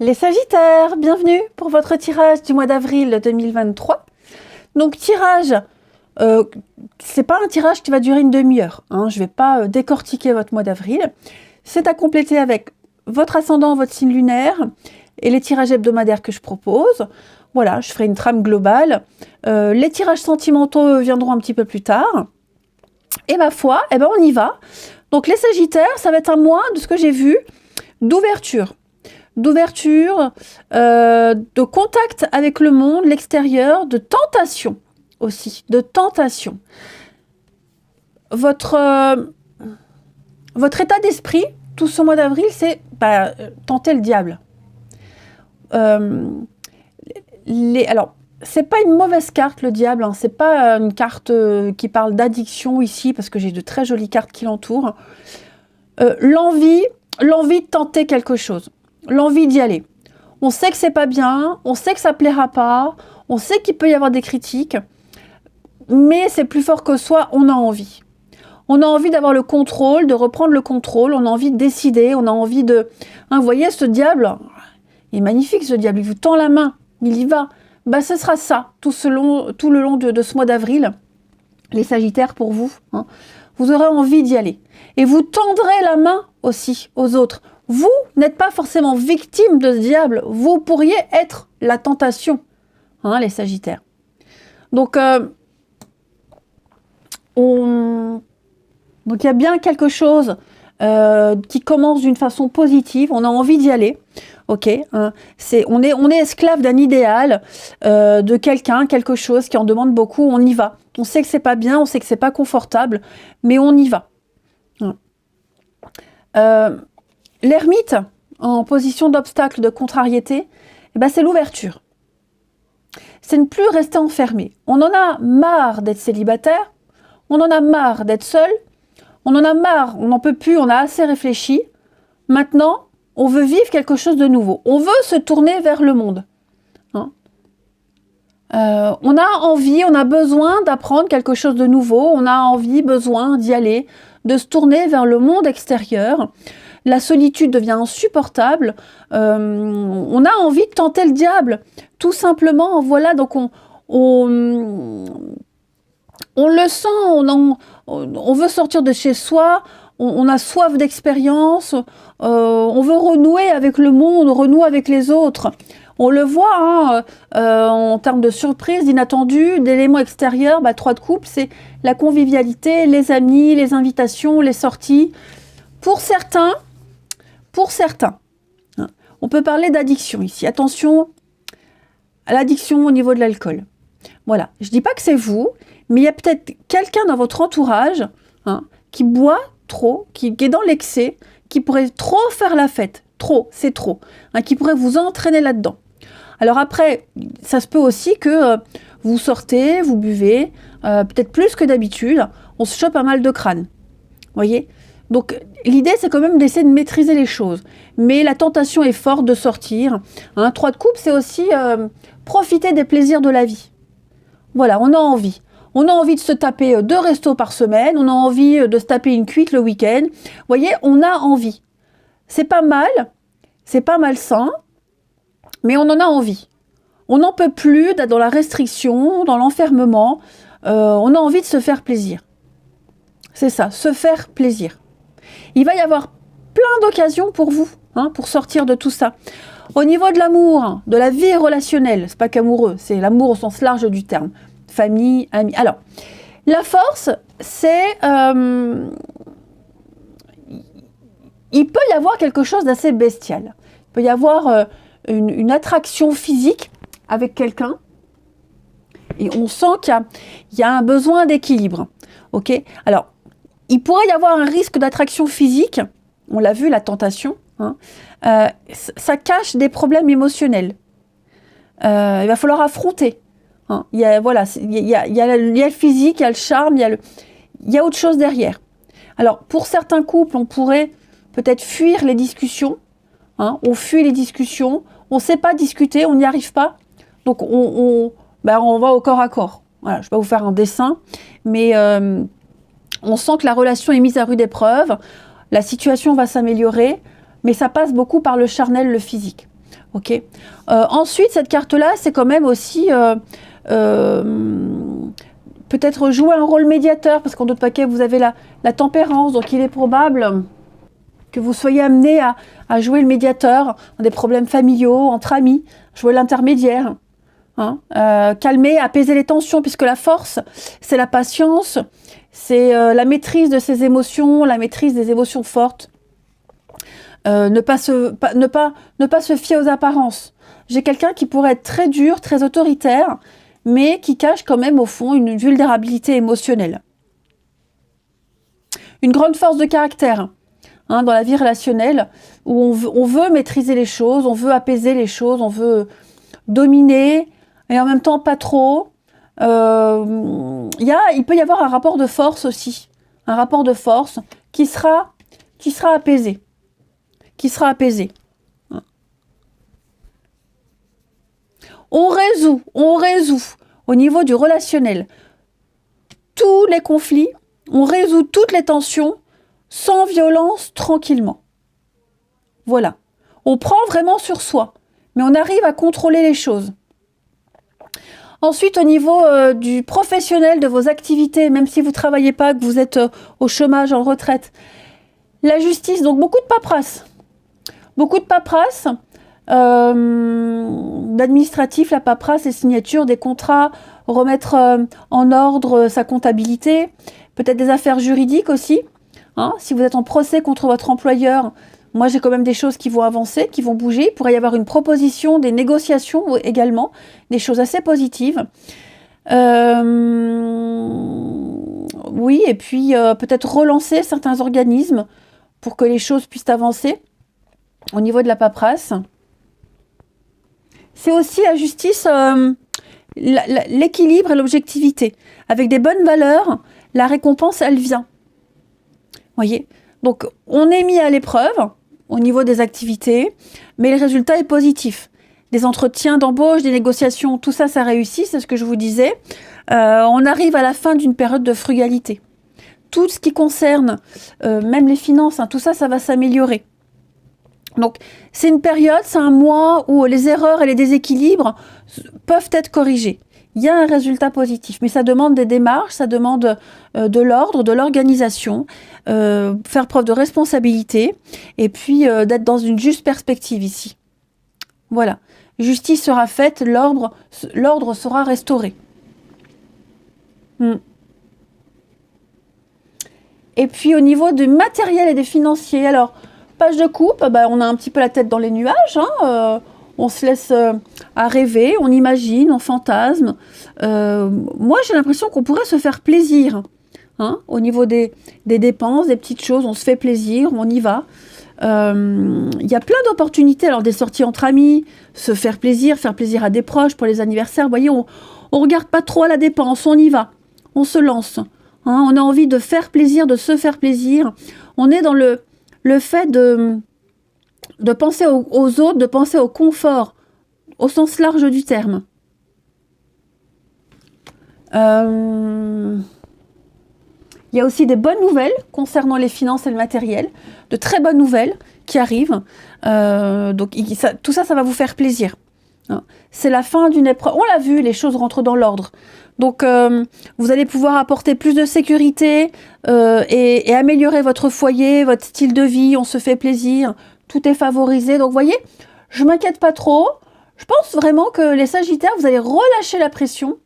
Les Sagittaires, bienvenue pour votre tirage du mois d'avril 2023. Donc tirage, c'est pas un tirage qui va durer une demi-heure, hein, je vais pas décortiquer votre mois d'avril. C'est à compléter avec votre ascendant, votre signe lunaire et les tirages hebdomadaires que je propose. Voilà, je ferai une trame globale. Les tirages sentimentaux viendront un petit peu plus tard. Et ma foi, eh ben on y va. Donc les Sagittaires, ça va être un mois, de ce que j'ai vu, d'ouverture, de contact avec le monde, l'extérieur, de tentation aussi, de tentation. Votre état d'esprit, tout ce mois d'avril, c'est tenter le diable. Alors, c'est pas une mauvaise carte, le diable, hein, c'est pas une carte qui parle d'addiction ici, parce que j'ai de très jolies cartes qui l'entourent. L'envie de tenter quelque chose. L'envie d'y aller. On sait que c'est pas bien, on sait que ça plaira pas, on sait qu'il peut y avoir des critiques, mais c'est plus fort que soi, on a envie. On a envie d'avoir le contrôle, de reprendre le contrôle, on a envie de décider, on a envie de... Hein, vous voyez, ce diable, il est magnifique ce diable, il vous tend la main, il y va. Ce sera ça, tout le long de ce mois d'avril, les Sagittaires pour vous. Hein. Vous aurez envie d'y aller. Et vous tendrez la main aussi aux autres. Vous n'êtes pas forcément victime de ce diable. Vous pourriez être la tentation, hein, les Sagittaires. Donc, il y a bien quelque chose qui commence d'une façon positive. On a envie d'y aller. Ok, hein, on est esclave d'un idéal, de quelqu'un, quelque chose qui en demande beaucoup. On y va. On sait que c'est pas bien, on sait que c'est pas confortable, mais on y va. L'ermite, en position d'obstacle, de contrariété, c'est l'ouverture. C'est ne plus rester enfermé. On en a marre d'être célibataire, on en a marre d'être seul, on en a marre, on n'en peut plus, on a assez réfléchi. Maintenant, on veut vivre quelque chose de nouveau. On veut se tourner vers le monde. Hein, on a envie, on a besoin d'apprendre quelque chose de nouveau. On a envie, besoin d'y aller, de se tourner vers le monde extérieur. La solitude devient insupportable. On a envie de tenter le diable. Tout simplement, voilà, donc on le sent, on veut sortir de chez soi, on a soif d'expérience, on veut renouer avec le monde, renouer avec les autres. On le voit en termes de surprises, d'inattendus, d'éléments extérieurs. 3 de couple, c'est la convivialité, les amis, les invitations, les sorties. Pour certains, on peut parler d'addiction ici. Attention à l'addiction au niveau de l'alcool. Voilà, je ne dis pas que c'est vous, mais il y a peut-être quelqu'un dans votre entourage qui boit trop, qui est dans l'excès, qui pourrait trop faire la fête. Trop, c'est trop. Qui pourrait vous entraîner là-dedans. Alors après, ça se peut aussi que vous sortez, vous buvez, peut-être plus que d'habitude, on se chope un mal de crâne. Voyez ? Donc l'idée, c'est quand même d'essayer de maîtriser les choses. Mais la tentation est forte de sortir. 3 de couple, c'est aussi profiter des plaisirs de la vie. Voilà, on a envie. On a envie de se taper 2 restos par semaine, on a envie de se taper une cuite le week-end. Vous voyez, on a envie. C'est pas malsain, mais on en a envie. On n'en peut plus d'être dans la restriction, dans l'enfermement. On a envie de se faire plaisir. C'est ça, se faire plaisir. Il va y avoir plein d'occasions pour vous, pour sortir de tout ça. Au niveau de l'amour, de la vie relationnelle, c'est pas qu'amoureux, c'est l'amour au sens large du terme. Famille, amis. Alors, la force, c'est... il peut y avoir quelque chose d'assez bestial. Il peut y avoir une attraction physique avec quelqu'un. Et on sent qu'il y a un besoin d'équilibre. Ok ? Alors, il pourrait y avoir un risque d'attraction physique. On l'a vu, la tentation. Ça cache des problèmes émotionnels. Il va falloir affronter. Il y a le physique, il y a le charme, il y a autre chose derrière. Alors, pour certains couples, on pourrait peut-être fuir les discussions. On fuit les discussions, on ne sait pas discuter, on n'y arrive pas. Donc, on va au corps à corps. Voilà, je ne vais pas vous faire un dessin, mais on sent que la relation est mise à rude épreuve, la situation va s'améliorer, mais ça passe beaucoup par le charnel, le physique. Ok. Ensuite, cette carte-là, c'est quand même aussi peut-être jouer un rôle médiateur, parce qu'en d'autres paquets, vous avez la tempérance, donc il est probable que vous soyez amené à jouer le médiateur dans des problèmes familiaux, entre amis, jouer l'intermédiaire. Hein, calmer, apaiser les tensions, puisque la force, c'est la patience, c'est la maîtrise de ses émotions, la maîtrise des émotions fortes. Ne pas se fier aux apparences. J'ai quelqu'un qui pourrait être très dur, très autoritaire, mais qui cache quand même au fond une vulnérabilité émotionnelle. Une grande force de caractère, hein, dans la vie relationnelle, où on veut maîtriser les choses, on veut apaiser les choses, on veut dominer, et en même temps pas trop. Il peut y avoir un rapport de force aussi, un rapport de force qui sera apaisé, On résout au niveau du relationnel tous les conflits, on résout toutes les tensions sans violence, tranquillement. Voilà. On prend vraiment sur soi, mais on arrive à contrôler les choses. Ensuite, au niveau du professionnel, de vos activités, même si vous ne travaillez pas, que vous êtes au chômage, en retraite, la justice, donc beaucoup de paperasse. Beaucoup de paperasse, d'administratif, la paperasse, les signatures, des contrats, remettre en ordre sa comptabilité, peut-être des affaires juridiques aussi. Hein, si vous êtes en procès contre votre employeur, moi j'ai quand même des choses qui vont avancer, qui vont bouger. Il pourrait y avoir une proposition, des négociations également, des choses assez positives. Oui, et puis peut-être relancer certains organismes pour que les choses puissent avancer au niveau de la paperasse. C'est aussi la justice, l'équilibre et l'objectivité. Avec des bonnes valeurs, la récompense, elle vient. Voyez ? Donc, on est mis à l'épreuve au niveau des activités, mais le résultat est positif. Des entretiens d'embauche, des négociations, tout ça, ça réussit, c'est ce que je vous disais. On arrive à la fin d'une période de frugalité. Tout ce qui concerne, même les finances, hein, tout ça, ça va s'améliorer. Donc, c'est une période, c'est un mois où les erreurs et les déséquilibres peuvent être corrigés. Il y a un résultat positif, mais ça demande des démarches, ça demande de l'ordre, de l'organisation, faire preuve de responsabilité, et puis d'être dans une juste perspective ici. Voilà. Justice sera faite, l'ordre sera restauré. Et puis au niveau du matériel et des financiers, alors, page de coupe, on a un petit peu la tête dans les nuages, hein, on se laisse à rêver, on imagine, on fantasme. Moi, j'ai l'impression qu'on pourrait se faire plaisir. Hein, au niveau des dépenses, des petites choses, on se fait plaisir, on y va. Il y a plein d'opportunités, alors des sorties entre amis, se faire plaisir à des proches pour les anniversaires. Vous voyez, on regarde pas trop à la dépense, on y va, on se lance. Hein, on a envie de faire plaisir, de se faire plaisir. On est dans le fait de penser aux autres, de penser au confort, au sens large du terme. Il y a aussi des bonnes nouvelles concernant les finances et le matériel, de très bonnes nouvelles qui arrivent. Donc tout ça, ça va vous faire plaisir. Hein. C'est la fin d'une épreuve. On l'a vu, les choses rentrent dans l'ordre. Donc vous allez pouvoir apporter plus de sécurité et améliorer votre foyer, votre style de vie. On se fait plaisir, tout est favorisé. Donc vous voyez, je ne m'inquiète pas trop. Je pense vraiment que les Sagittaires, vous allez relâcher la pression.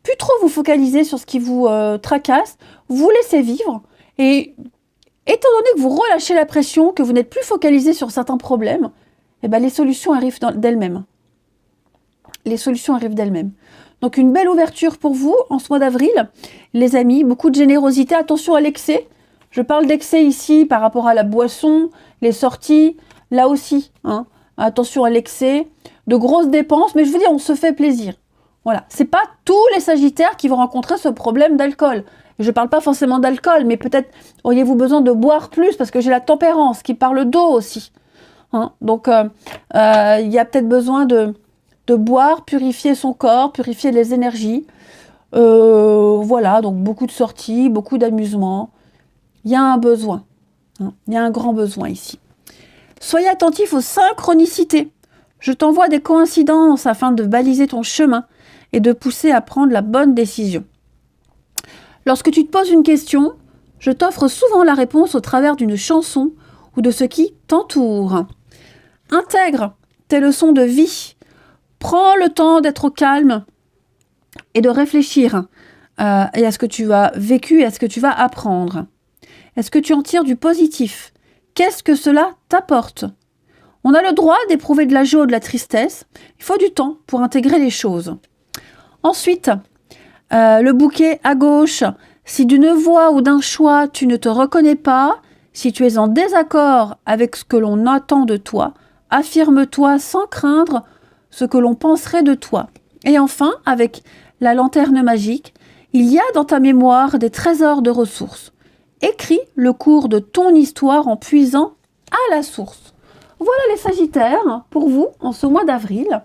Plus trop vous focaliser sur ce qui vous tracasse, vous laissez vivre. Et étant donné que vous relâchez la pression, que vous n'êtes plus focalisé sur certains problèmes, eh ben, les solutions arrivent d'elles-mêmes. Les solutions arrivent d'elles-mêmes. Donc une belle ouverture pour vous en ce mois d'avril. Les amis, beaucoup de générosité, attention à l'excès. Je parle d'excès ici par rapport à la boisson, les sorties, là aussi. Hein, attention à l'excès, de grosses dépenses, mais je vous dis, on se fait plaisir. Voilà, c'est pas tous les Sagittaires qui vont rencontrer ce problème d'alcool. Je parle pas forcément d'alcool, mais peut-être auriez-vous besoin de boire plus, parce que j'ai la tempérance qui parle d'eau aussi. Hein, donc, il y a peut-être besoin de boire, purifier son corps, purifier les énergies. Voilà, donc beaucoup de sorties, beaucoup d'amusements. Il y a un besoin. Hein, il y a un grand besoin ici. Soyez attentifs aux synchronicités. Je t'envoie des coïncidences afin de baliser ton chemin et de pousser à prendre la bonne décision. Lorsque tu te poses une question, je t'offre souvent la réponse au travers d'une chanson ou de ce qui t'entoure. Intègre tes leçons de vie. Prends le temps d'être au calme et de réfléchir et à ce que tu as vécu et à ce que tu vas apprendre. Est-ce que tu en tires du positif? Qu'est-ce que cela t'apporte? On a le droit d'éprouver de la joie ou de la tristesse. Il faut du temps pour intégrer les choses. Ensuite, le bouquet à gauche. Si d'une voix ou d'un choix, tu ne te reconnais pas, si tu es en désaccord avec ce que l'on attend de toi, affirme-toi sans craindre ce que l'on penserait de toi. Et enfin, avec la lanterne magique, il y a dans ta mémoire des trésors de ressources. Écris le cours de ton histoire en puisant à la source. Voilà les Sagittaires pour vous en ce mois d'avril.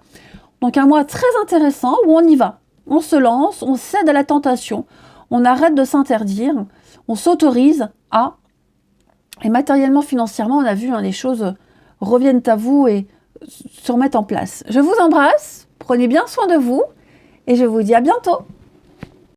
Donc un mois très intéressant où on y va. On se lance, on cède à la tentation, on arrête de s'interdire, on s'autorise à... Et matériellement, financièrement, on a vu, les choses reviennent à vous et se remettent en place. Je vous embrasse, prenez bien soin de vous et je vous dis à bientôt.